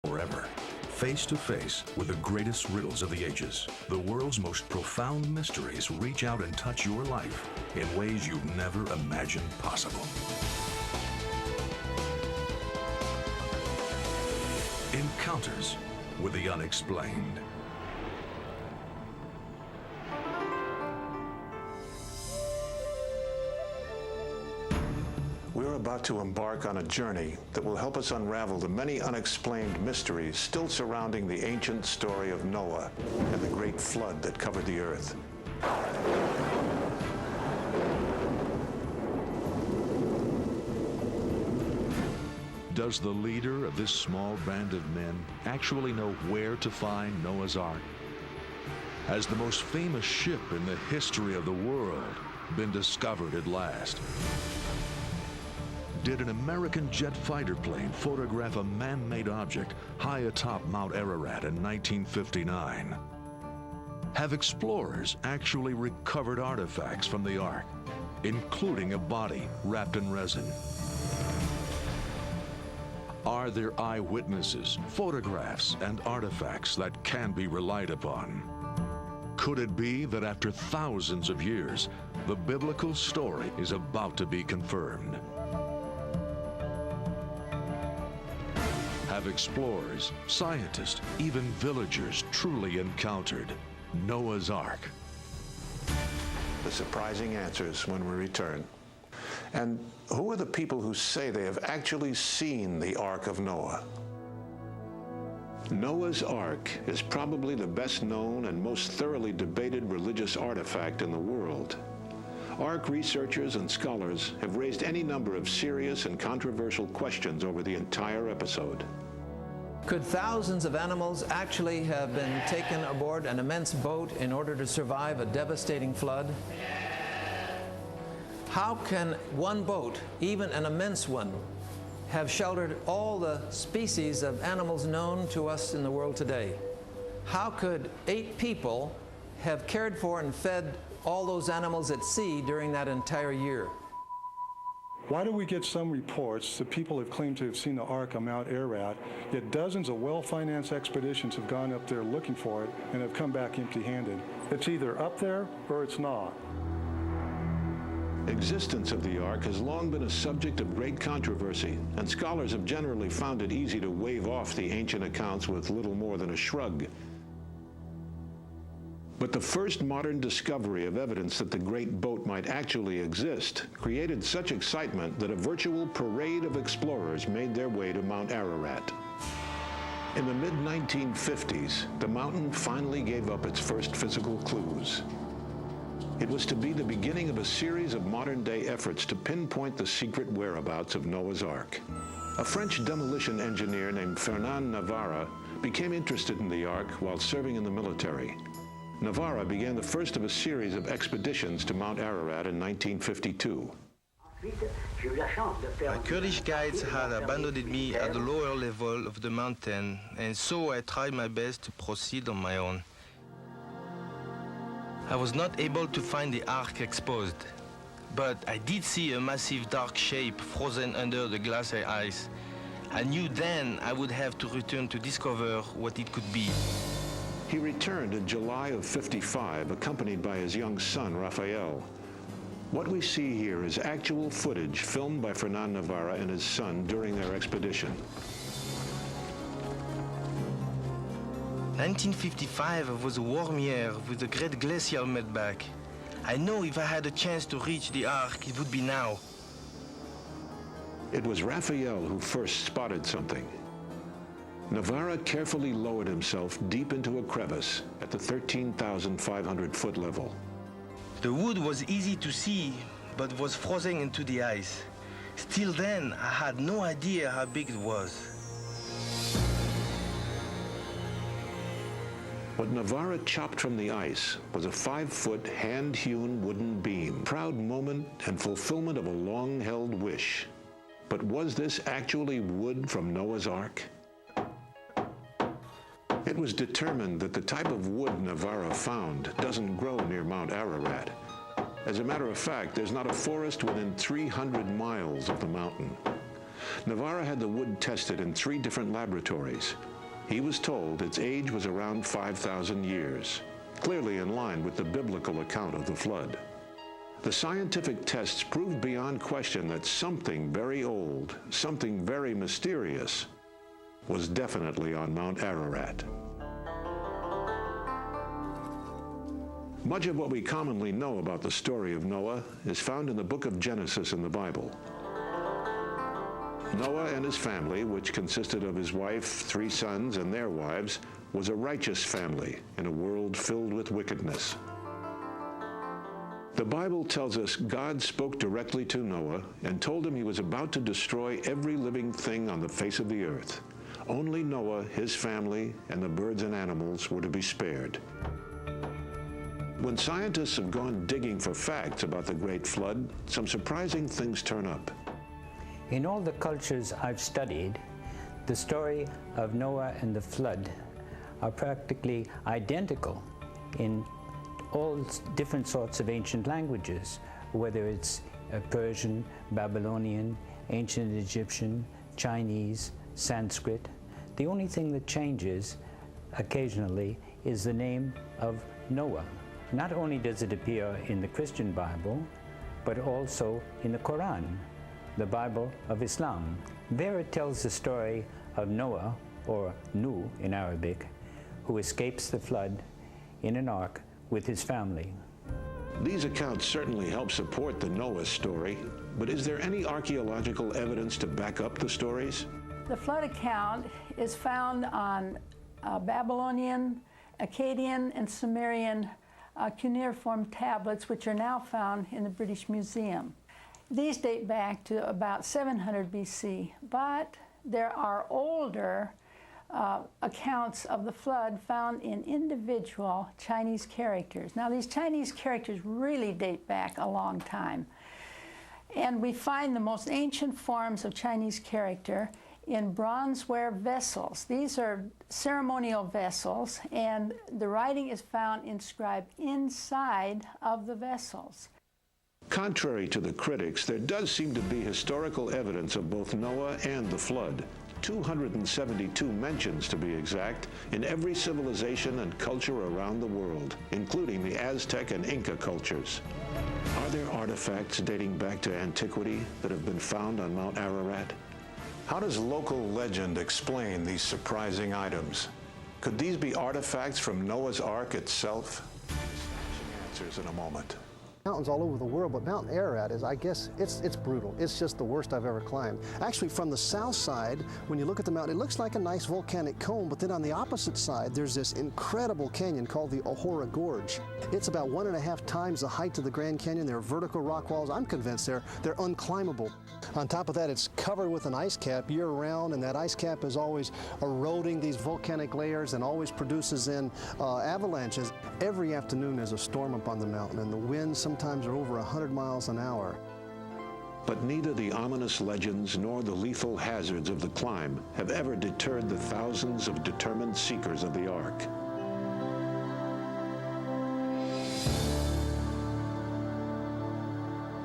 forever. Face to face with the greatest riddles of the ages, the world's most profound mysteries reach out and touch your life in ways you've never imagined possible. Encounters with the unexplained. We're about to embark on a journey that will help us unravel the many unexplained mysteries still surrounding the ancient story of Noah and the great flood that covered the earth. Does the leader of this small band of men actually know where to find Noah's Ark? Has the most famous ship in the history of the world been discovered at last? Did an American jet fighter plane photograph a man-made object high atop Mount Ararat in 1959? Have explorers actually recovered artifacts from the Ark, including a body wrapped in resin? Are there eyewitnesses, photographs, and artifacts that can be relied upon? Could it be that after thousands of years, the biblical story is about to be confirmed? Have explorers, scientists, even villagers truly encountered Noah's Ark? The surprising answers when we return. And who are the people who say they have actually seen the Ark of Noah? Noah's Ark is probably the best known and most thoroughly debated religious artifact in the world. Ark researchers and scholars have raised any number of serious and controversial questions over the entire episode. Could thousands of animals actually have been taken aboard an immense boat in order to survive a devastating flood? How can one boat, even an immense one, have sheltered all the species of animals known to us in the world today? How could 8 people have cared for and fed all those animals at sea during that entire year? Why do we get some reports that people have claimed to have seen the Ark on Mount Ararat, yet dozens of well-financed expeditions have gone up there looking for it and have come back empty-handed? It's either up there or it's not. Existence of the Ark has long been a subject of great controversy, and scholars have generally found it easy to wave off the ancient accounts with little more than a shrug. But the first modern discovery of evidence that the great boat might actually exist created such excitement that a virtual parade of explorers made their way to Mount Ararat. In the mid-1950s, the mountain finally gave up its first physical clues. It was to be the beginning of a series of modern-day efforts to pinpoint the secret whereabouts of Noah's Ark. A French demolition engineer named Fernand Navarra became interested in the Ark while serving in the military. Navarra began the first of a series of expeditions to Mount Ararat in 1952. My Kurdish guides had abandoned me at the lower level of the mountain, and so I tried my best to proceed on my own. I was not able to find the Ark exposed, but I did see a massive dark shape frozen under the glacier ice. I knew then I would have to return to discover what it could be. He returned in July of '55, accompanied by his young son, Raphael. What we see here is actual footage filmed by Fernand Navarra and his son during their expedition. 1955 was a warm year with a great glacial melt-back. I know if I had a chance to reach the Ark, it would be now. It was Raphael who first spotted something. Navarra carefully lowered himself deep into a crevice at the 13,500-foot level. The wood was easy to see, but was frozen into the ice. Still then, I had no idea how big it was. What Navarra chopped from the ice was a 5-foot hand-hewn wooden beam. Proud moment and fulfillment of a long-held wish. But was this actually wood from Noah's Ark? It was determined that the type of wood Navarra found doesn't grow near Mount Ararat. As a matter of fact, there's not a forest within 300 miles of the mountain. Navarra had the wood tested in 3 different laboratories. He was told its age was around 5,000 years, clearly in line with the biblical account of the flood. The scientific tests proved beyond question that something very old, something very mysterious, was definitely on Mount Ararat. Much of what we commonly know about the story of Noah is found in the book of Genesis in the Bible. Noah and his family, which consisted of his wife, 3 sons, and their wives, was a righteous family in a world filled with wickedness. The Bible tells us God spoke directly to Noah and told him he was about to destroy every living thing on the face of the earth. Only Noah, his family, and the birds and animals were to be spared. When scientists have gone digging for facts about the Great Flood, some surprising things turn up. In all the cultures I've studied, the story of Noah and the flood are practically identical in all different sorts of ancient languages, whether it's Persian, Babylonian, ancient Egyptian, Chinese, Sanskrit. The only thing that changes occasionally is the name of Noah. Not only does it appear in the Christian Bible, but also in the Quran, the Bible of Islam. There it tells the story of Noah, or Nuh in Arabic, who escapes the flood in an ark with his family. These accounts certainly help support the Noah story, but is there any archaeological evidence to back up the stories? The flood account is found on Babylonian, Akkadian, and Sumerian cuneiform tablets, which are now found in the British Museum. These date back to about 700 BC, but there are older accounts of the flood found in individual Chinese characters. Now, these Chinese characters really date back a long time. And we find the most ancient forms of Chinese character in bronzeware vessels. These are ceremonial vessels, and the writing is found inscribed inside of the vessels. Contrary to the critics, there does seem to be historical evidence of both Noah and the flood. 272 mentions, to be exact, in every civilization and culture around the world, including the Aztec and Inca cultures. Are there artifacts dating back to antiquity that have been found on Mount Ararat? How does local legend explain these surprising items? Could these be artifacts from Noah's Ark itself? Answers in a moment. Mountains all over the world, but Mount Ararat is, I guess, it's brutal. It's just the worst I've ever climbed. Actually, from the south side, when you look at the mountain, it looks like a nice volcanic cone, but then on the opposite side, there's this incredible canyon called the Ohora Gorge. It's about 1.5 times the height of the Grand Canyon. There are vertical rock walls. I'm convinced they're unclimbable. On top of that, it's covered with an ice cap year-round, and that ice cap is always eroding these volcanic layers and always produces in avalanches. Every afternoon there's a storm up on the mountain, and the winds sometimes are over 100 miles an hour. But neither the ominous legends nor the lethal hazards of the climb have ever deterred the thousands of determined seekers of the Ark.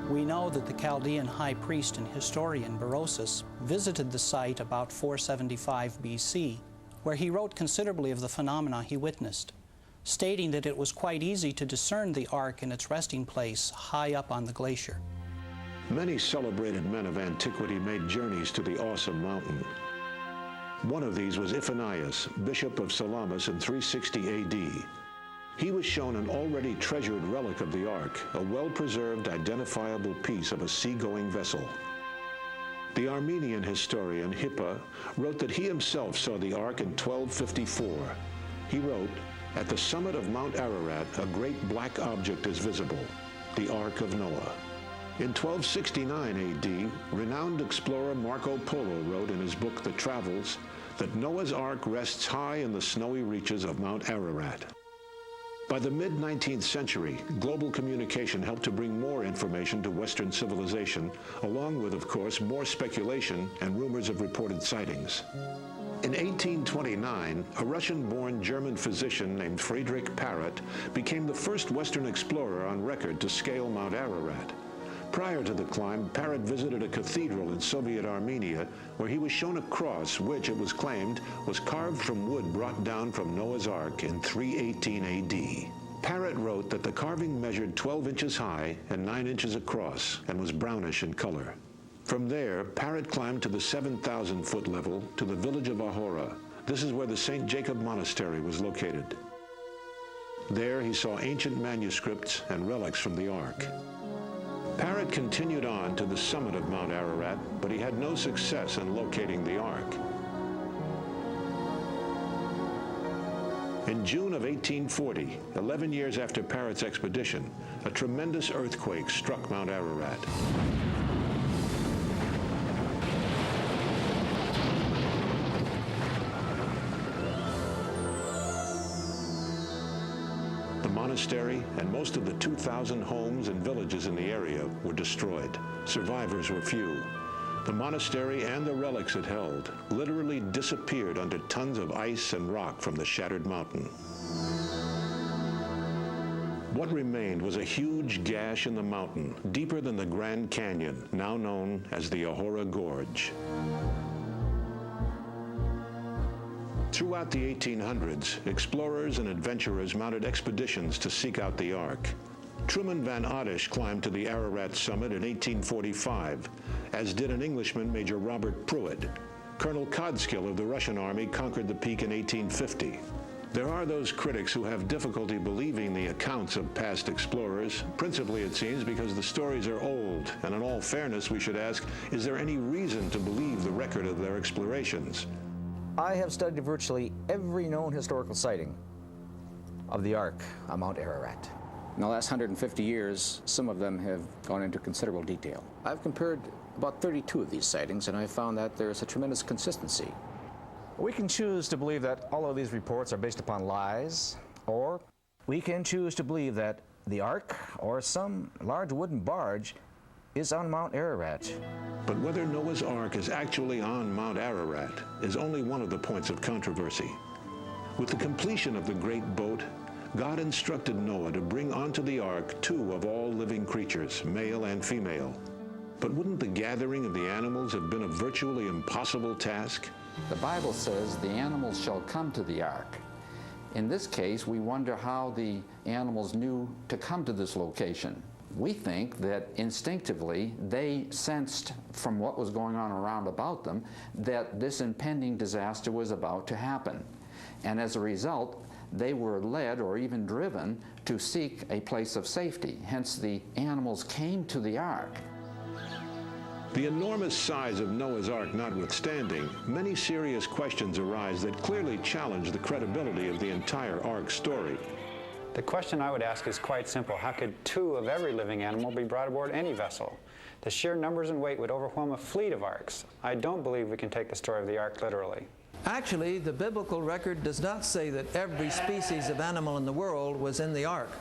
We know that the Chaldean high priest and historian Berosus visited the site about 475 BC, where he wrote considerably of the phenomena he witnessed, stating that it was quite easy to discern the Ark in its resting place high up on the glacier. Many celebrated men of antiquity made journeys to the awesome mountain. One of these was Iphanius, Bishop of Salamis in 360 AD. He was shown an already treasured relic of the Ark, a well-preserved, identifiable piece of a sea-going vessel. The Armenian historian Hippa wrote that he himself saw the Ark in 1254. He wrote, "At the summit of Mount Ararat, a great black object is visible, the Ark of Noah." In 1269 AD, renowned explorer Marco Polo wrote in his book The Travels that Noah's Ark rests high in the snowy reaches of Mount Ararat. By the mid-19th century, global communication helped to bring more information to Western civilization, along with, of course, more speculation and rumors of reported sightings. In 1829, a Russian-born German physician named Friedrich Parrot became the first Western explorer on record to scale Mount Ararat. Prior to the climb, Parrott visited a cathedral in Soviet Armenia where he was shown a cross which, it was claimed, was carved from wood brought down from Noah's Ark in 318 AD. Parrott wrote that the carving measured 12 inches high and 9 inches across and was brownish in color. From there, Parrott climbed to the 7,000-foot level to the village of Ahora. This is where the St. Jacob Monastery was located. There he saw ancient manuscripts and relics from the Ark. Parrott continued on to the summit of Mount Ararat, but he had no success in locating the Ark. In June of 1840, 11 years after Parrott's expedition, a tremendous earthquake struck Mount Ararat. The monastery and most of the 2,000 homes and villages in the area were destroyed. Survivors were few. The monastery and the relics it held literally disappeared under tons of ice and rock from the shattered mountain. What remained was a huge gash in the mountain, deeper than the Grand Canyon, now known as the Ahora Gorge. Throughout the 1800s, explorers and adventurers mounted expeditions to seek out the Ark. Truman Van Oddish climbed to the Ararat summit in 1845, as did an Englishman, Major Robert Pruitt. Colonel Kodskill of the Russian Army conquered the peak in 1850. There are those critics who have difficulty believing the accounts of past explorers, principally, it seems, because the stories are old, and in all fairness, we should ask, is there any reason to believe the record of their explorations? I have studied virtually every known historical sighting of the Ark on Mount Ararat. In the last 150 years, some of them have gone into considerable detail. I've compared about 32 of these sightings, and I found that there is a tremendous consistency. We can choose to believe that all of these reports are based upon lies, or we can choose to believe that the Ark or some large wooden barge is on Mount Ararat. But whether Noah's Ark is actually on Mount Ararat is only one of the points of controversy. With the completion of the great boat, God instructed Noah to bring onto the Ark 2 of all living creatures, male and female. But wouldn't the gathering of the animals have been a virtually impossible task? The Bible says the animals shall come to the Ark. In this case, we wonder how the animals knew to come to this location. We think that instinctively they sensed from what was going on around about them that this impending disaster was about to happen. And as a result, they were led or even driven to seek a place of safety. Hence, the animals came to the Ark. The enormous size of Noah's Ark notwithstanding, many serious questions arise that clearly challenge the credibility of the entire Ark story. The question I would ask is quite simple. How could 2 of every living animal be brought aboard any vessel? The sheer numbers and weight would overwhelm a fleet of arks. I don't believe we can take the story of the Ark literally. Actually, the biblical record does not say that every species of animal in the world was in the Ark.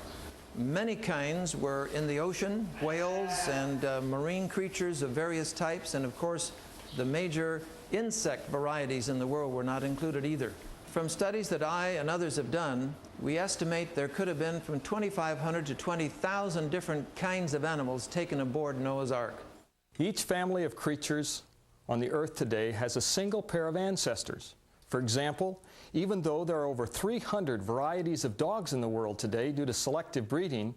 Many kinds were in the ocean, whales and marine creatures of various types, and of course, the major insect varieties in the world were not included either. From studies that I and others have done, we estimate there could have been from 2,500 to 20,000 different kinds of animals taken aboard Noah's Ark. Each family of creatures on the earth today has a single pair of ancestors. For example, even though there are over 300 varieties of dogs in the world today due to selective breeding,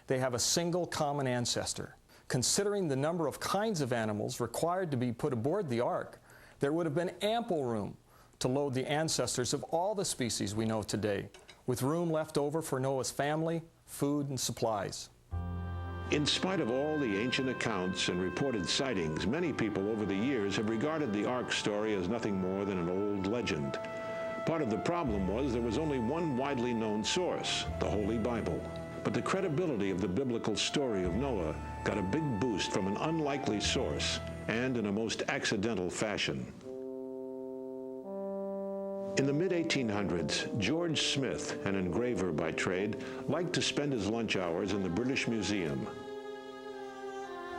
they have a single common ancestor. Considering the number of kinds of animals required to be put aboard the Ark, there would have been ample room to load the ancestors of all the species we know today, with room left over for Noah's family, food, and supplies. In spite of all the ancient accounts and reported sightings, many people over the years have regarded the Ark story as nothing more than an old legend. Part of the problem was there was only one widely known source, the Holy Bible. But the credibility of the biblical story of Noah got a big boost from an unlikely source and in a most accidental fashion. In the mid-1800s, George Smith, an engraver by trade, liked to spend his lunch hours in the British Museum.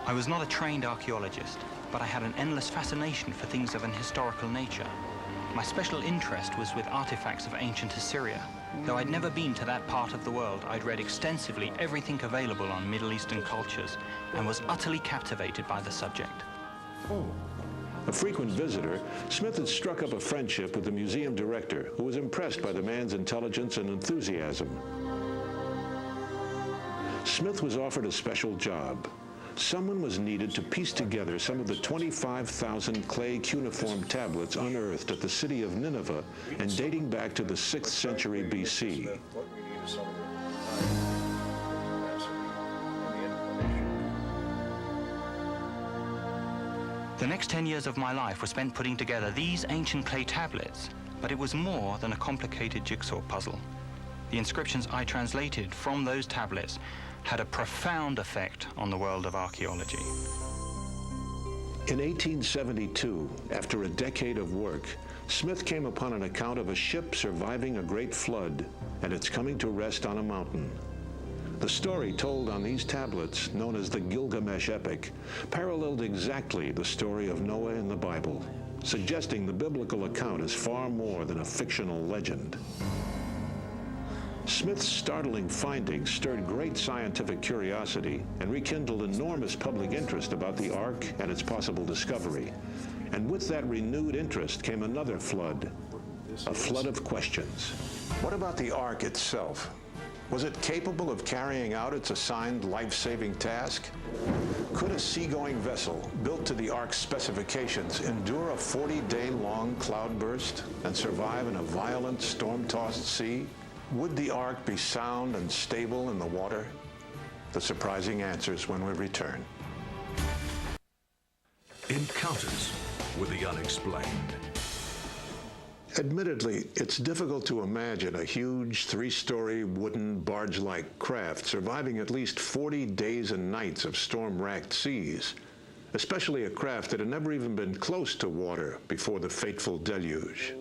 I was not a trained archaeologist, but I had an endless fascination for things of an historical nature. My special interest was with artifacts of ancient Assyria. Though I'd never been to that part of the world, I'd read extensively everything available on Middle Eastern cultures and was utterly captivated by the subject. A frequent visitor, Smith had struck up a friendship with the museum director, who was impressed by the man's intelligence and enthusiasm. Smith was offered a special job. Someone was needed to piece together some of the 25,000 clay cuneiform tablets unearthed at the city of Nineveh and dating back to the 6th century BC. The next 10 years of my life were spent putting together these ancient clay tablets, but it was more than a complicated jigsaw puzzle. The inscriptions I translated from those tablets had a profound effect on the world of archaeology. In 1872, after a decade of work, Smith came upon an account of a ship surviving a great flood and its coming to rest on a mountain. The story told on these tablets, known as the Gilgamesh epic, paralleled exactly the story of Noah in the Bible, suggesting the biblical account is far more than a fictional legend. Smith's startling findings stirred great scientific curiosity and rekindled enormous public interest about the Ark and its possible discovery. And with that renewed interest came another flood, a flood of questions. What about the Ark itself? Was it capable of carrying out its assigned life-saving task? Could a seagoing vessel built to the Ark's specifications endure a 40-day-long cloudburst and survive in a violent, storm-tossed sea? Would the Ark be sound and stable in the water? The surprising answers when we return. Encounters with the unexplained. Admittedly, it's difficult to imagine a huge 3-story wooden barge-like craft surviving at least 40 days and nights of storm-racked seas, especially a craft that had never even been close to water before the fateful deluge.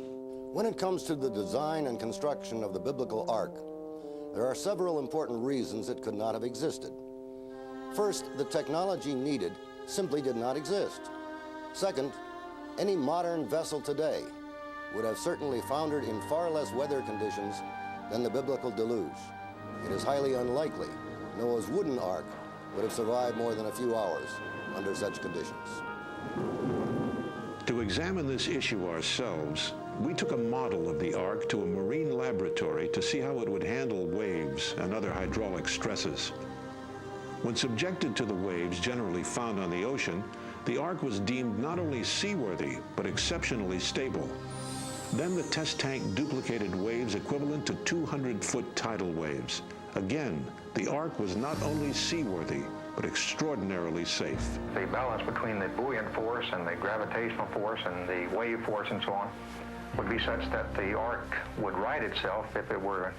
When it comes to the design and construction of the biblical ark, there are several important reasons it could not have existed. First, the technology needed simply did not exist. Second, any modern vessel today would have certainly foundered in far less weather conditions than the biblical deluge. It is highly unlikely Noah's wooden ark would have survived more than a few hours under such conditions. To examine this issue ourselves, we took a model of the Ark to a marine laboratory to see how it would handle waves and other hydraulic stresses. When subjected to the waves generally found on the ocean, the Ark was deemed not only seaworthy, but exceptionally stable. Then the test tank duplicated waves equivalent to 200-foot tidal waves. Again, the Ark was not only seaworthy, but extraordinarily safe. The balance between the buoyant force and the gravitational force and the wave force and so on would be such that the Ark would right itself if it were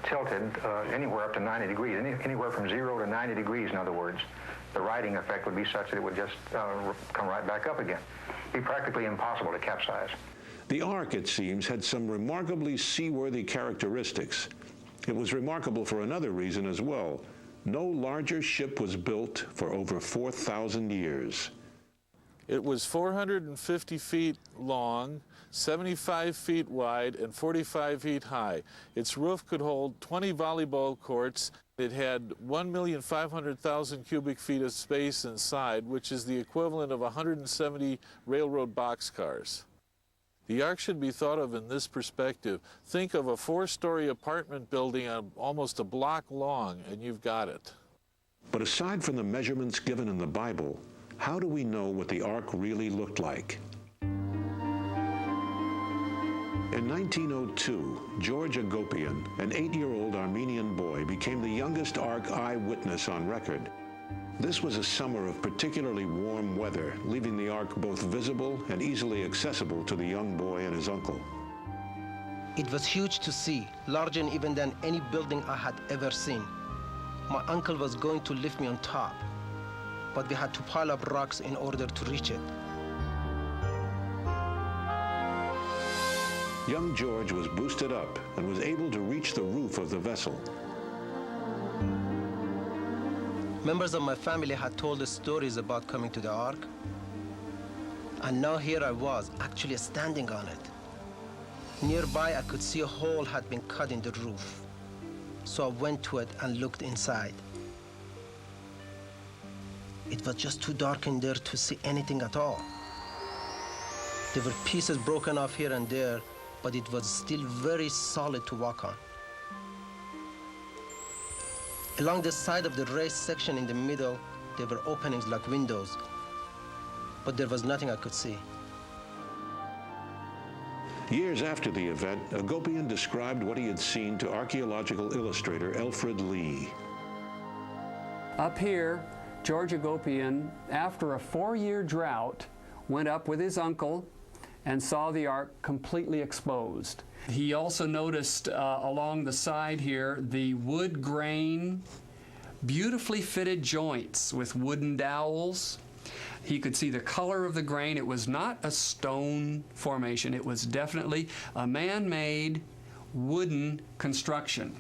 tilted anywhere up to 90 degrees, anywhere from 0 to 90 degrees, in other words. The righting effect would be such that it would just come right back up again. It'd be practically impossible to capsize. The Ark, it seems, had some remarkably seaworthy characteristics. It was remarkable for another reason as well. No larger ship was built for over 4,000 years. It was 450 feet long, 75 feet wide, and 45 feet high. Its roof could hold 20 volleyball courts. It had 1,500,000 cubic feet of space inside, which is the equivalent of 170 railroad boxcars. The Ark should be thought of in this perspective. Think of a 4-story apartment building almost a block long, and you've got it. But aside from the measurements given in the Bible, how do we know what the Ark really looked like? In 1902, George Agopian, an 8-year-old Armenian boy, became the youngest Ark eyewitness on record. This was a summer of particularly warm weather, leaving the Ark both visible and easily accessible to the young boy and his uncle. It was huge to see, larger even than any building I had ever seen. My uncle was going to lift me on top, but we had to pile up rocks in order to reach it. Young George was boosted up and was able to reach the roof of the vessel. Members of my family had told us stories about coming to the Ark. And now here I was, actually standing on it. Nearby, I could see a hole had been cut in the roof. So I went to it and looked inside. It was just too dark in there to see anything at all. There were pieces broken off here and there, but it was still very solid to walk on. Along the side of the raised section in the middle, there were openings like windows, but there was nothing I could see. Years after the event, Agopian described what he had seen to archaeological illustrator Alfred Lee. Up here, George Agopian, after a 4-year drought, went up with his uncle and saw the Ark completely exposed. He also noticed along the side here the wood grain, beautifully fitted joints with wooden dowels. He could see the color of the grain. It was not a stone formation. It was definitely a man-made wooden construction.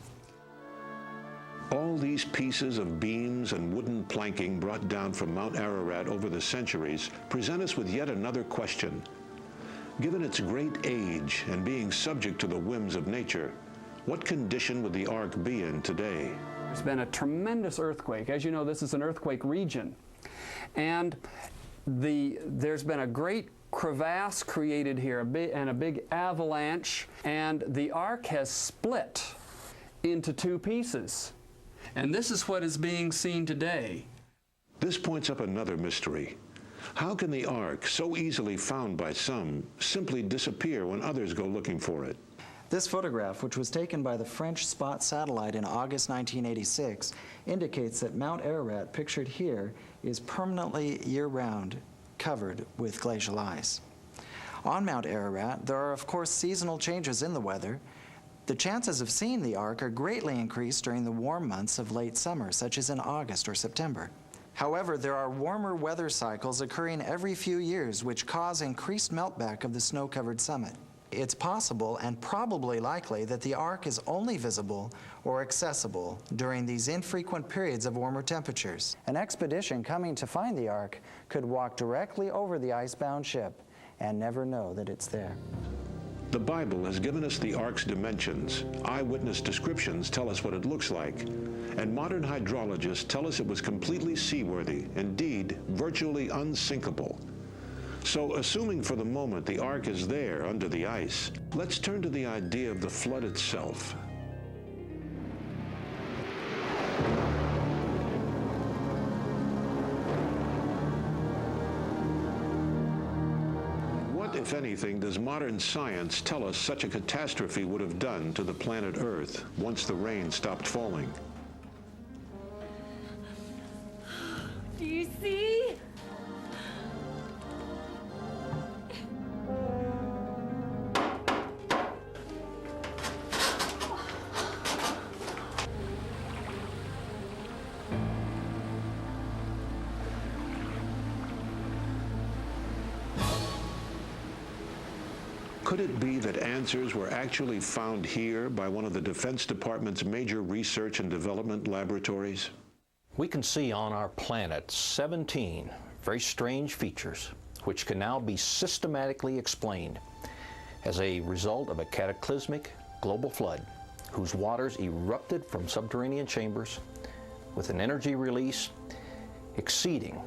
All these pieces of beams and wooden planking brought down from Mount Ararat over the centuries present us with yet another question. Given its great age and being subject to the whims of nature, what condition would the Ark be in today? There's been a tremendous earthquake. As you know, this is an earthquake region. And there's been a great crevasse created here, and a big avalanche, and the Ark has split into 2 pieces. And this is what is being seen today. This points up another mystery. How can the Ark, so easily found by some, simply disappear when others go looking for it? This photograph, which was taken by the French Spot satellite in August 1986, indicates that Mount Ararat, pictured here, is permanently year-round covered with glacial ice. On Mount Ararat, there are of course seasonal changes in the weather. The chances of seeing the Ark are greatly increased during the warm months of late summer, such as in August or September. However, there are warmer weather cycles occurring every few years which cause increased meltback of the snow-covered summit. It's possible and probably likely that the Ark is only visible or accessible during these infrequent periods of warmer temperatures. An expedition coming to find the Ark could walk directly over the icebound ship and never know that it's there. The Bible has given us the Ark's dimensions. Eyewitness descriptions tell us what it looks like. And modern hydrologists tell us it was completely seaworthy, indeed, virtually unsinkable. So, assuming for the moment the Ark is there under the ice, let's turn to the idea of the flood itself. What, if anything, does modern science tell us such a catastrophe would have done to the planet Earth once the rain stopped falling? Do you see? Could it be that answers were actually found here by one of the Defense Department's major research and development laboratories? We can see on our planet 17 very strange features which can now be systematically explained as a result of a cataclysmic global flood whose waters erupted from subterranean chambers with an energy release exceeding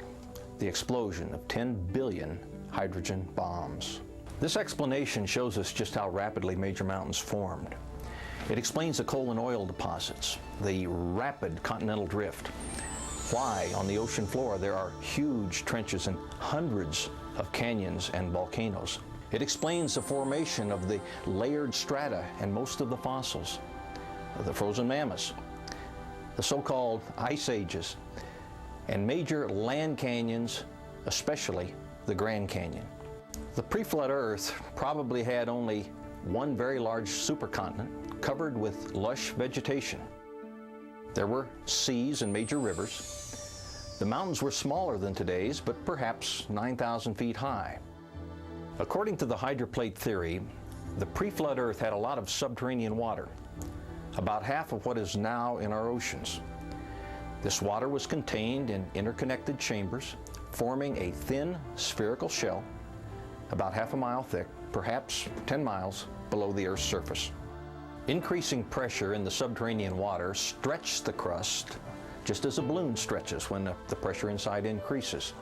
the explosion of 10 billion hydrogen bombs. This explanation shows us just how rapidly major mountains formed. It explains the coal and oil deposits, the rapid continental drift, why on the ocean floor there are huge trenches and hundreds of canyons and volcanoes. It explains the formation of the layered strata and most of the fossils, the frozen mammoths, the so-called ice ages, and major land canyons, especially the Grand Canyon. The pre-flood Earth probably had only one very large supercontinent covered with lush vegetation. There were seas and major rivers. The mountains were smaller than today's, but perhaps 9,000 feet high. According to the hydroplate theory, the pre-flood Earth had a lot of subterranean water, about half of what is now in our oceans. This water was contained in interconnected chambers, forming a thin spherical shell about half a mile thick, perhaps 10 miles below the Earth's surface. Increasing pressure in the subterranean water stretched the crust just as a balloon stretches when the pressure inside increases.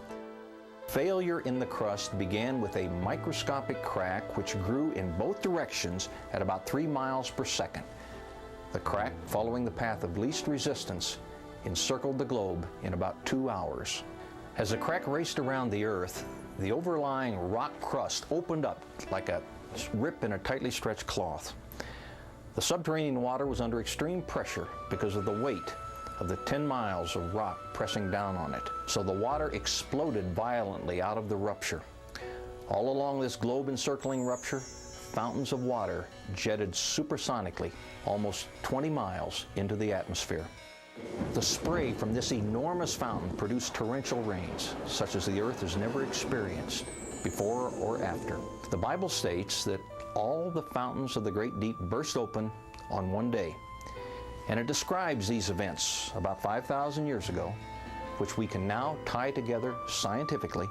Failure in the crust began with a microscopic crack which grew in both directions at about 3 miles per second. The crack, following the path of least resistance, encircled the globe in about 2 hours. As the crack raced around the Earth, the overlying rock crust opened up like a rip in a tightly stretched cloth. The subterranean water was under extreme pressure because of the weight of the 10 miles of rock pressing down on it. So the water exploded violently out of the rupture. All along this globe-encircling rupture, fountains of water jetted supersonically almost 20 miles into the atmosphere. The spray from this enormous fountain produced torrential rains, such as the Earth has never experienced before or after. The Bible states that all the fountains of the great deep burst open on one day. And it describes these events about 5,000 years ago, which we can now tie together scientifically.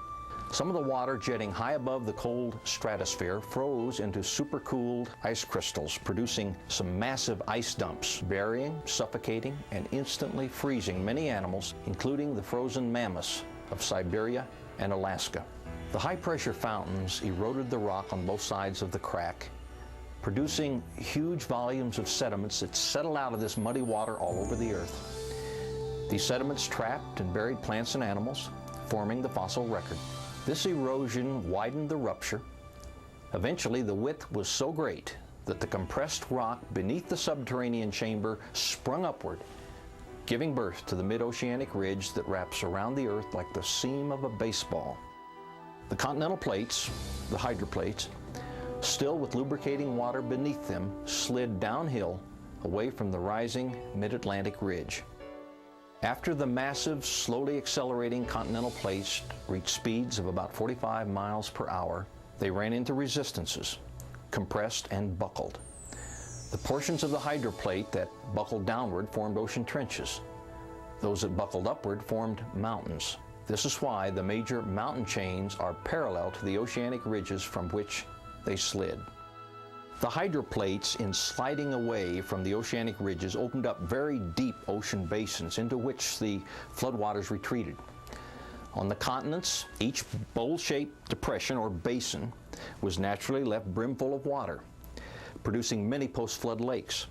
Some of the water jetting high above the cold stratosphere froze into supercooled ice crystals, producing some massive ice dumps, burying, suffocating, and instantly freezing many animals, including the frozen mammoths of Siberia and Alaska. The high-pressure fountains eroded the rock on both sides of the crack, producing huge volumes of sediments that settled out of this muddy water all over the Earth. These sediments trapped and buried plants and animals, forming the fossil record. This erosion widened the rupture. Eventually, the width was so great that the compressed rock beneath the subterranean chamber sprung upward, giving birth to the mid-oceanic ridge that wraps around the Earth like the seam of a baseball. The continental plates, the hydroplates, still with lubricating water beneath them, slid downhill away from the rising mid-Atlantic ridge. After the massive, slowly accelerating continental plates reached speeds of about 45 miles per hour, they ran into resistances, compressed and buckled. The portions of the hydroplate that buckled downward formed ocean trenches. Those that buckled upward formed mountains. This is why the major mountain chains are parallel to the oceanic ridges from which they slid. The hydroplates, in sliding away from the oceanic ridges, opened up very deep ocean basins into which the floodwaters retreated. On the continents, each bowl-shaped depression or basin was naturally left brimful of water, producing many post-flood lakes.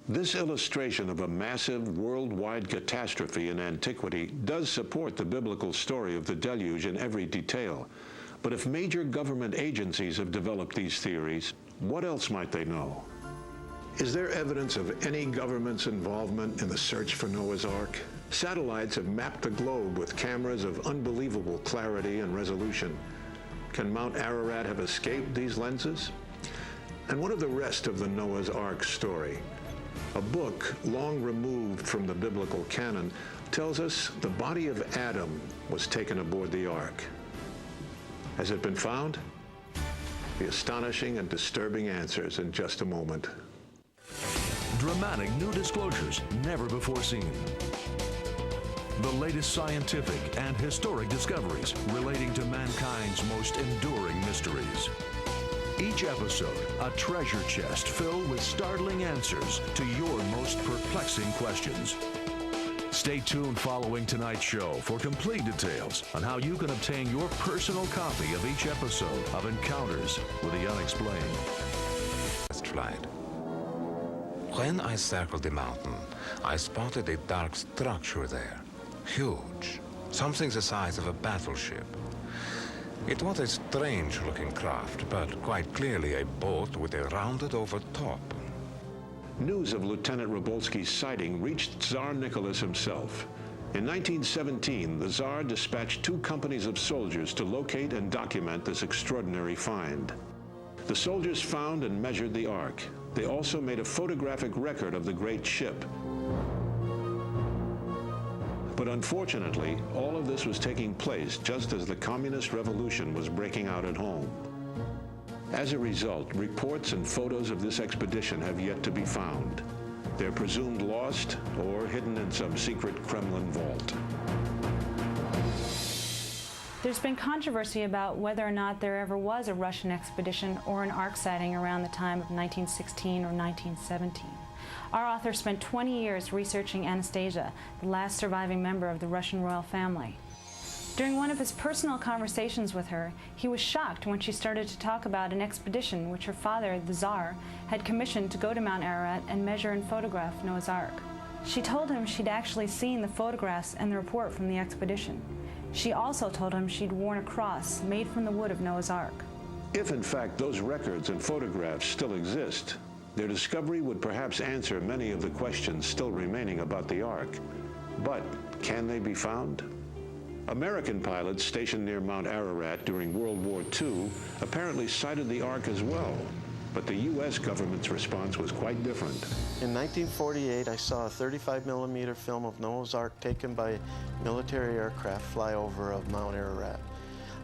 This illustration of a massive worldwide catastrophe in antiquity does support the biblical story of the deluge in every detail. But if major government agencies have developed these theories, what else might they know? Is there evidence of any government's involvement in the search for Noah's Ark? Satellites have mapped the globe with cameras of unbelievable clarity and resolution. Can Mount Ararat have escaped these lenses? And what of the rest of the Noah's Ark story? A book long removed from the biblical canon tells us the body of Adam was taken aboard the Ark. Has it been found? The astonishing and disturbing answers in just a moment. Dramatic new disclosures never before seen. The latest scientific and historic discoveries relating to mankind's most enduring mysteries. Each episode, a treasure chest filled with startling answers to your most perplexing questions. Stay tuned following tonight's show for complete details on how you can obtain your personal copy of each episode of Encounters with the Unexplained. Flight. When I circled the mountain, I spotted a dark structure there. Huge. Something the size of a battleship. It was a strange-looking craft, but quite clearly a boat with a rounded-over top. News of Lieutenant Robolski's sighting reached Tsar Nicholas himself. In 1917, the Tsar dispatched 2 companies of soldiers to locate and document this extraordinary find. The soldiers found and measured the Ark. They also made a photographic record of the great ship. But unfortunately, all of this was taking place just as the Communist Revolution was breaking out at home. As a result, reports and photos of this expedition have yet to be found. They're presumed lost or hidden in some secret Kremlin vault. There's been controversy about whether or not there ever was a Russian expedition or an Ark sighting around the time of 1916 or 1917. Our author spent 20 years researching Anastasia, the last surviving member of the Russian royal family. During one of his personal conversations with her, he was shocked when she started to talk about an expedition which her father, the Tsar, had commissioned to go to Mount Ararat and measure and photograph Noah's Ark. She told him she'd actually seen the photographs and the report from the expedition. She also told him she'd worn a cross made from the wood of Noah's Ark. If in fact those records and photographs still exist, their discovery would perhaps answer many of the questions still remaining about the Ark. But can they be found? American pilots stationed near Mount Ararat during World War II apparently sighted the Ark as well, but the U.S. government's response was quite different. In 1948, I saw a 35mm film of Noah's Ark taken by military aircraft fly over of Mount Ararat.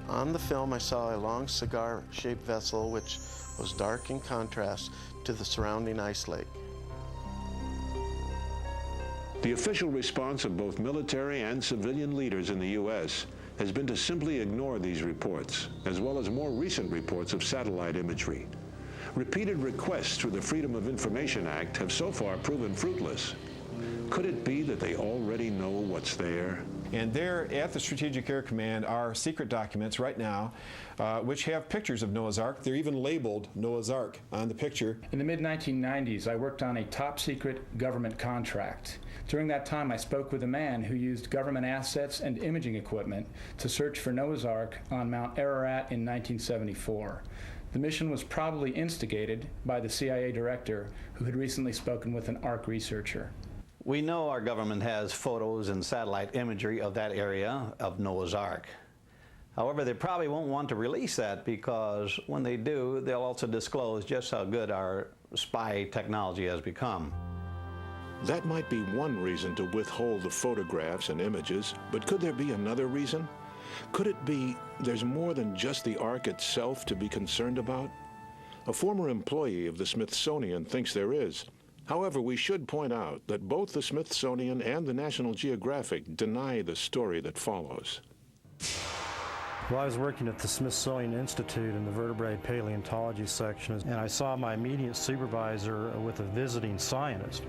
On the film, I saw a long cigar-shaped vessel which was dark in contrast to the surrounding ice lake. The official response of both military and civilian leaders in the U.S. has been to simply ignore these reports, as well as more recent reports of satellite imagery. Repeated requests through the Freedom of Information Act have so far proven fruitless. Could it be that they already know what's there? And there at the Strategic Air Command are secret documents right now which have pictures of Noah's Ark. They're even labeled Noah's Ark on the picture. In the mid-1990s, I worked on a top-secret government contract. During that time, I spoke with a man who used government assets and imaging equipment to search for Noah's Ark on Mount Ararat in 1974. The mission was probably instigated by the CIA director who had recently spoken with an Ark researcher. We know our government has photos and satellite imagery of that area of Noah's Ark. However, they probably won't want to release that because when they do, they'll also disclose just how good our spy technology has become. That might be one reason to withhold the photographs and images, but could there be another reason? Could it be there's more than just the Ark itself to be concerned about? A former employee of the Smithsonian thinks there is. However, we should point out that both the Smithsonian and the National Geographic deny the story that follows. Well, I was working at the Smithsonian Institute in the vertebrate paleontology section, and I saw my immediate supervisor with a visiting scientist,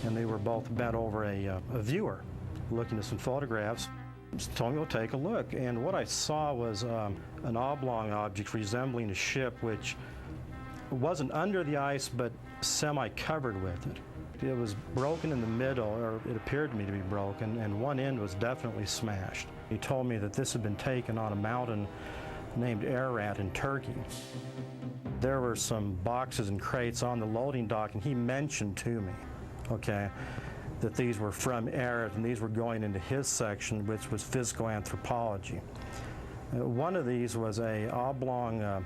and they were both bent over a viewer looking at some photographs. Just told me, "Well, take a look." And what I saw was an oblong object resembling a ship, which wasn't under the ice, but semi-covered with it. It was broken in the middle, or it appeared to me to be broken, and one end was definitely smashed. He told me that this had been taken on a mountain named Ararat in Turkey. There were some boxes and crates on the loading dock, and he mentioned to me, okay, that these were from Ararat, and these were going into his section, which was physical anthropology. One of these was a oblong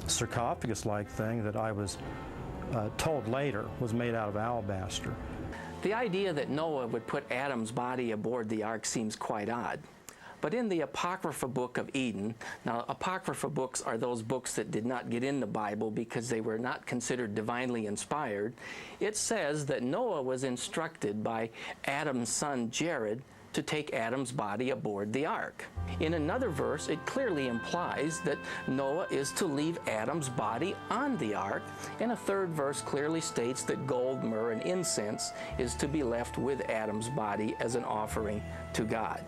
sarcophagus-like thing that I was told later was made out of alabaster. The idea that Noah would put Adam's body aboard the ark seems quite odd. But in the Apocrypha book of Eden, now Apocrypha books are those books that did not get in the Bible because they were not considered divinely inspired, it says that Noah was instructed by Adam's son Jared to take Adam's body aboard the ark. In another verse, it clearly implies that Noah is to leave Adam's body on the ark, and a third verse clearly states that gold, myrrh, and incense is to be left with Adam's body as an offering to God.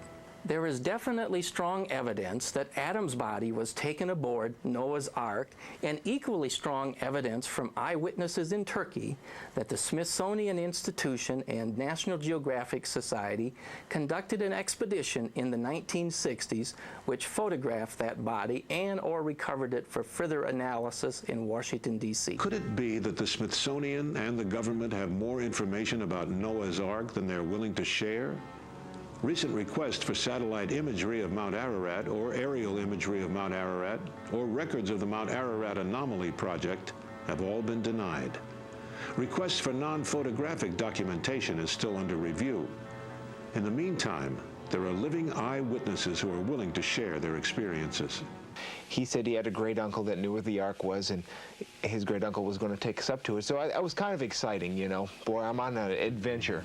There is definitely strong evidence that Adam's body was taken aboard Noah's Ark, and equally strong evidence from eyewitnesses in Turkey that the Smithsonian Institution and National Geographic Society conducted an expedition in the 1960s which photographed that body and or recovered it for further analysis in Washington, D.C. Could it be that the Smithsonian and the government have more information about Noah's Ark than they're willing to share? Recent requests for satellite imagery of Mount Ararat or aerial imagery of Mount Ararat or records of the Mount Ararat Anomaly Project have all been denied. Requests for non-photographic documentation is still under review. In the meantime, there are living eyewitnesses who are willing to share their experiences. He said he had a great uncle that knew where the ark was, and his great uncle was going to take us up to it. So I was kind of exciting, you know. Boy, I'm on an adventure.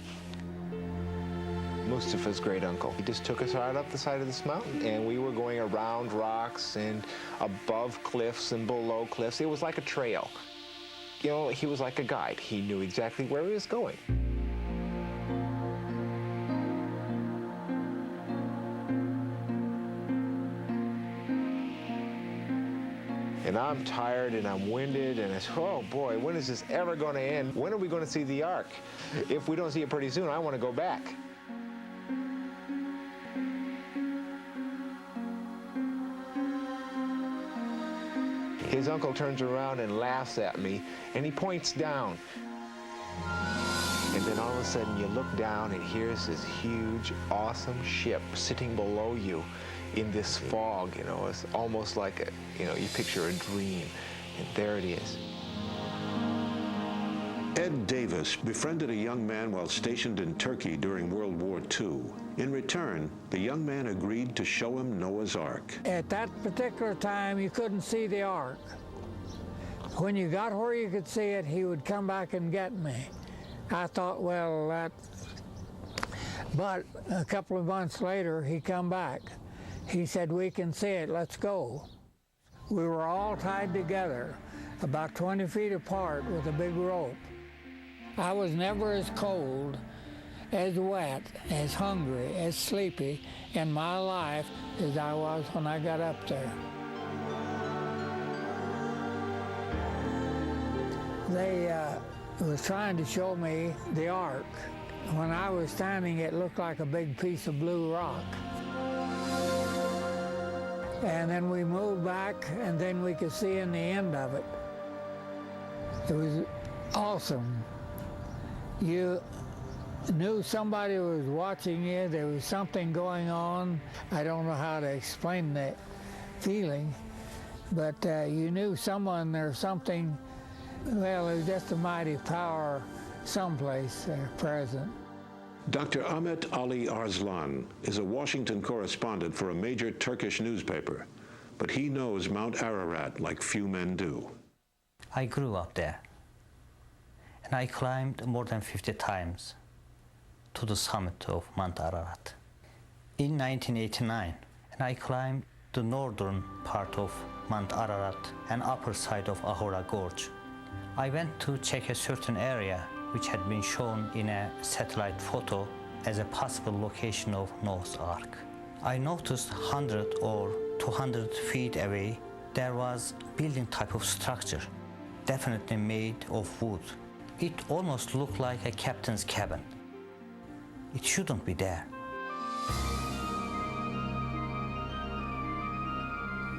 Mustafa's great uncle. He just took us right up the side of this mountain, and we were going around rocks and above cliffs and below cliffs. It was like a trail. You know, he was like a guide. He knew exactly where he was going. And I'm tired and I'm winded and it's, oh boy, when is this ever going to end? When are we going to see the Ark? If we don't see it pretty soon, I want to go back. His uncle turns around and laughs at me, and he points down. And then all of a sudden you look down and here's this huge, awesome ship sitting below you in this fog, you know. It's almost like a, you know, you picture a dream, and there it is. Ed Davis befriended a young man while stationed in Turkey during World War II. In return, the young man agreed to show him Noah's Ark. At that particular time, you couldn't see the Ark. When you got where you could see it, he would come back and get me. I thought, well, that... But a couple of months later, he come back. He said, we can see it, let's go. We were all tied together, about 20 feet apart with a big rope. I was never as cold, as wet, as hungry, as sleepy in my life as I was when I got up there. They was trying to show me the Ark. When I was standing, it looked like a big piece of blue rock. And then we moved back, and then we could see in the end of it. It was awesome. You knew somebody was watching you. There was something going on. I don't know how to explain that feeling, but you knew someone or something. Well, it was just a mighty power someplace present. Dr. Ahmet Ali Arslan is a Washington correspondent for a major Turkish newspaper, but he knows Mount Ararat like few men do. I grew up there, and I climbed more than 50 times to the summit of Mount Ararat. In 1989, and I climbed the northern part of Mount Ararat and upper side of Ahora Gorge. I went to check a certain area which had been shown in a satellite photo as a possible location of Noah's Ark. I noticed 100 or 200 feet away there was a building type of structure, definitely made of wood. It almost looked like a captain's cabin. It shouldn't be there.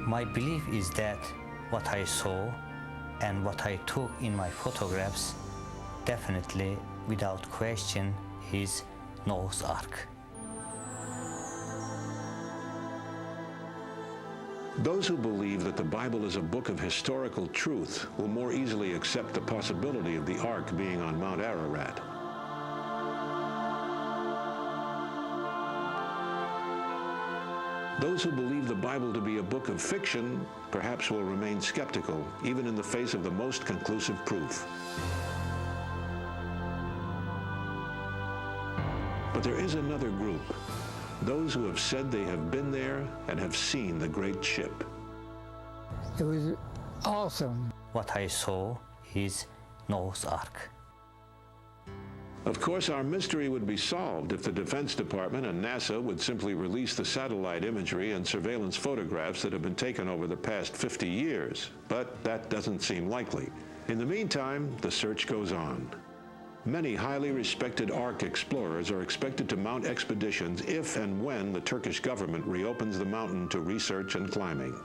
My belief is that what I saw and what I took in my photographs definitely, without question, is Noah's Ark. Those who believe that the Bible is a book of historical truth will more easily accept the possibility of the Ark being on Mount Ararat. Those who believe the Bible to be a book of fiction perhaps will remain skeptical, even in the face of the most conclusive proof. But there is another group, those who have said they have been there and have seen the great ship. It was awesome. What I saw is Noah's Ark. Of course, our mystery would be solved if the Defense Department and NASA would simply release the satellite imagery and surveillance photographs that have been taken over the past 50 years, but that doesn't seem likely. In the meantime, the search goes on. Many highly respected Ark explorers are expected to mount expeditions if and when the Turkish government reopens the mountain to research and climbing.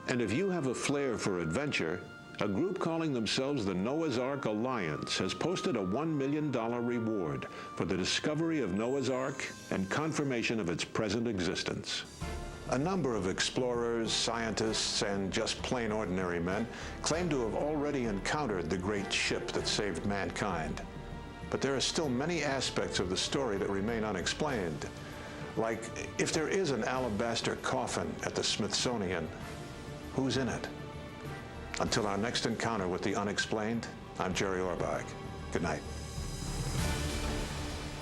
And if you have a flair for adventure, a group calling themselves the Noahs Ark Alliance has posted a $1 million reward for the discovery of Noah's Ark and confirmation of its present existence. A number of explorers, scientists, and just plain ordinary men claim to have already encountered the great ship that saved mankind. But there are still many aspects of the story that remain unexplained. Like, if there is an alabaster coffin at the Smithsonian, who's in it? Until our next encounter with the unexplained, I'm Jerry Orbach. Good night.